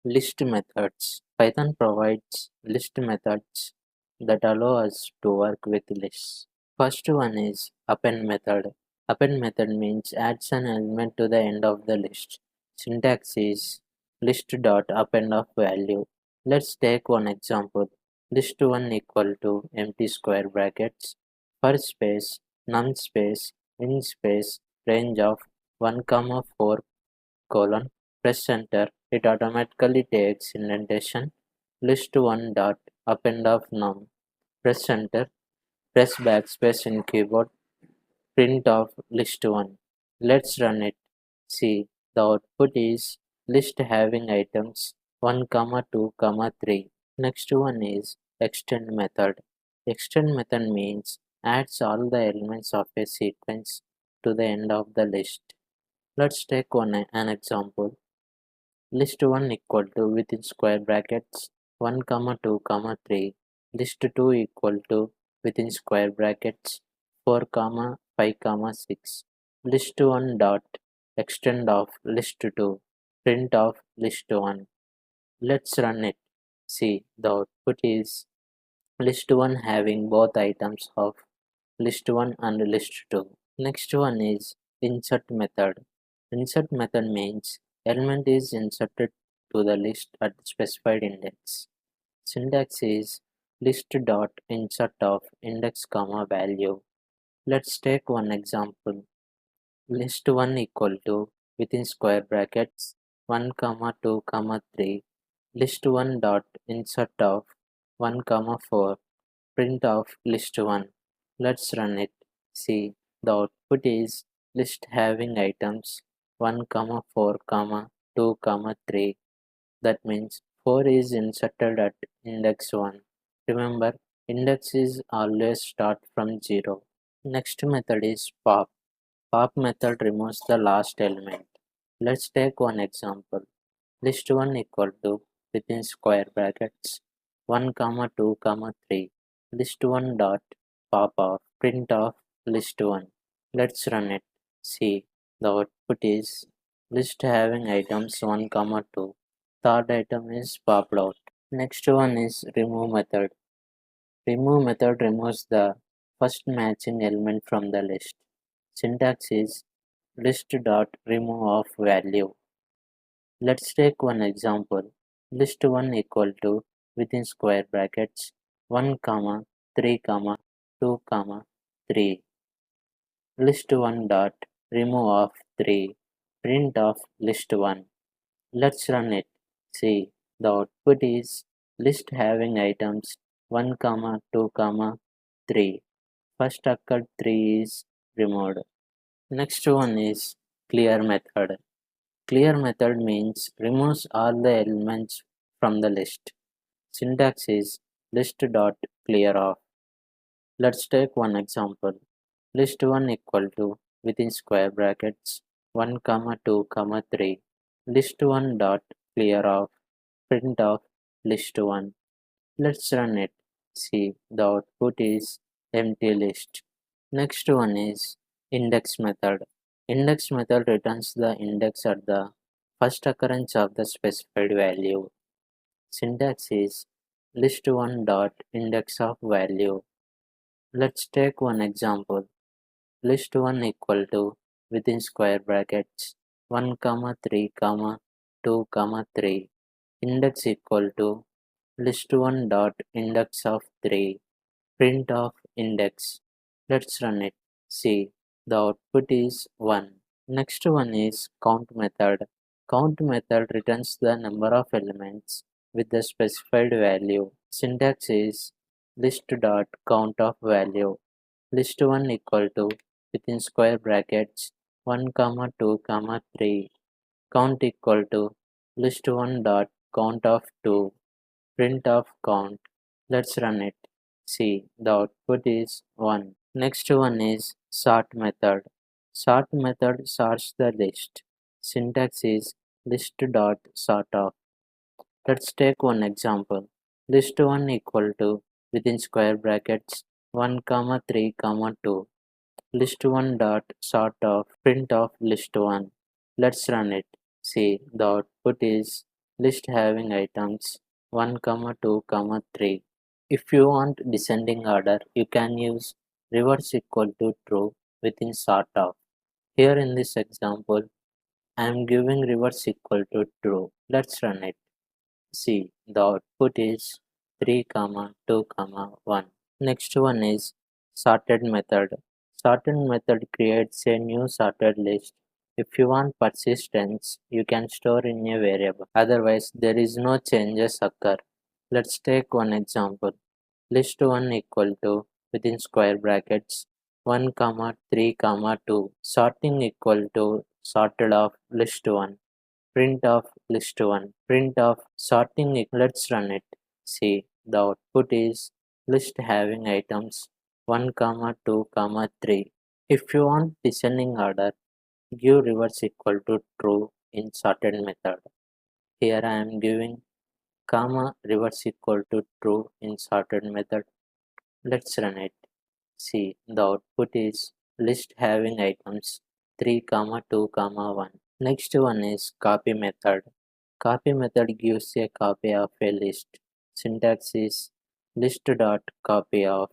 List methods. Python provides list methods that allow us to work with lists. First one is append method. Append method means adds an element to the end of the list. Syntax is list dot append of value. Let's take one example. List1 equal to empty square brackets, first space, num space, in space, range of 1 comma 4 colon, press enter. It automatically takes indentation. List1 dot append of num. Press enter. Press backspace in keyboard. Print of list1. Let's run it. See, the output is list having items 1, comma 2, comma 3. Next one is extend method. Extend method means adds all the elements of a sequence to the end of the list. Let's take an example. List1 equal to within square brackets 1 comma 2 comma 3. List2 equal to within square brackets 4 comma 5 comma 6. List1 dot extend of list2. Print of list1. Let's run it. See, the output is list1 having both items of list1 and list2. Next one is insert method. Insert method means element is inserted to the list at specified index. Syntax is list dot insert of index comma value. Let's take one example. List1 equal to within square brackets 1 comma 2 comma 3. List1 dot insert of 1 comma 4. Print of list1. Let's run it. See, the output is list having items 1 comma 4 comma 2 comma 3. That means 4 is inserted at index 1. Remember, index is always start from 0. Next method is pop. Pop method removes the last element. Let's take one example. List1 equal to within square brackets 1 comma 2 comma 3. List1 dot pop off print of list1. Let's run it. See, the output is list having items 1 comma 2. Third item is popped out. Next one is remove method. Remove method removes the first matching element from the list. Syntax is list dot remove of value. Let's take one example. List1 equal to within square brackets 1 comma 3 comma 2 comma 3. List1 dot remove of 3. Print of list1. Let's run it. See, the output is list having items 1 comma 2 comma 3. First occurred 3 is removed. Next one is clear method. Clear method means removes all the elements from the list. Syntax is list dot clear off. Let's take one example. List1 equal to within square brackets 1 comma 2 comma 3. List1 dot clear off print of list1. Let's run it. See, the output is empty list. Next one is index method. Index method returns the index at the first occurrence of the specified value. Syntax is list1 dot index of value. Let's take one example. List1 equal to within square brackets 1 comma 3 comma 2 comma 3. Index equal to list1 dot index of 3. Print of index. Let's run it. See, the output is 1. Next one is count method. Count method returns the number of elements with the specified value. Syntax is list dot count of value. List1 equal to within square brackets 1 comma 2 comma 3. Count equal to list1 dot count of 2. Print of count. Let's run it. See, the output is 1. Next one is sort method. Sort method sorts the list. Syntax is list dot sort of. Let's take one example. List1 equal to within square brackets 1 comma 3 comma 2. List1 dot sort of print of list1. Let's run it. See, the output is list having items 1, 2, 3. If you want descending order, you can use reverse equal to true within sort of. Here in this example, I am giving reverse equal to true. Let's run it. See, the output is 3, 2, 1. Next one is sorted method. Sorted method creates a new sorted list. If you want persistence, you can store in a variable. Otherwise, there is no changes occur. Let's take one example. List 1 equal to within square brackets 1, 3, 2. Sorting equal to sorted of list 1. Print of list 1. Print of sorting. Let's run it. See, the output is list having items 1, 2, 3. If you want descending order, give reverse equal to true in sorted method. Here I am giving comma reverse equal to true in sorted method. Let's run it. See, the output is list having items 3, 2, 1. Next one is copy method. Copy method gives a copy of a list. Syntax is list dot copy of.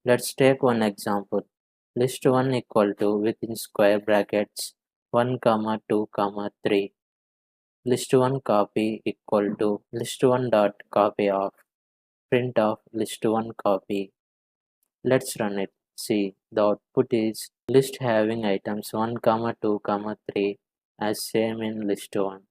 Let's take one example. List 1 equal to within square brackets 1, 2, 3. List 1 copy equal to list 1 dot copy of. Print of list 1 copy. Let's run it. See, the output is list having items 1, 2, 3 as same in list 1.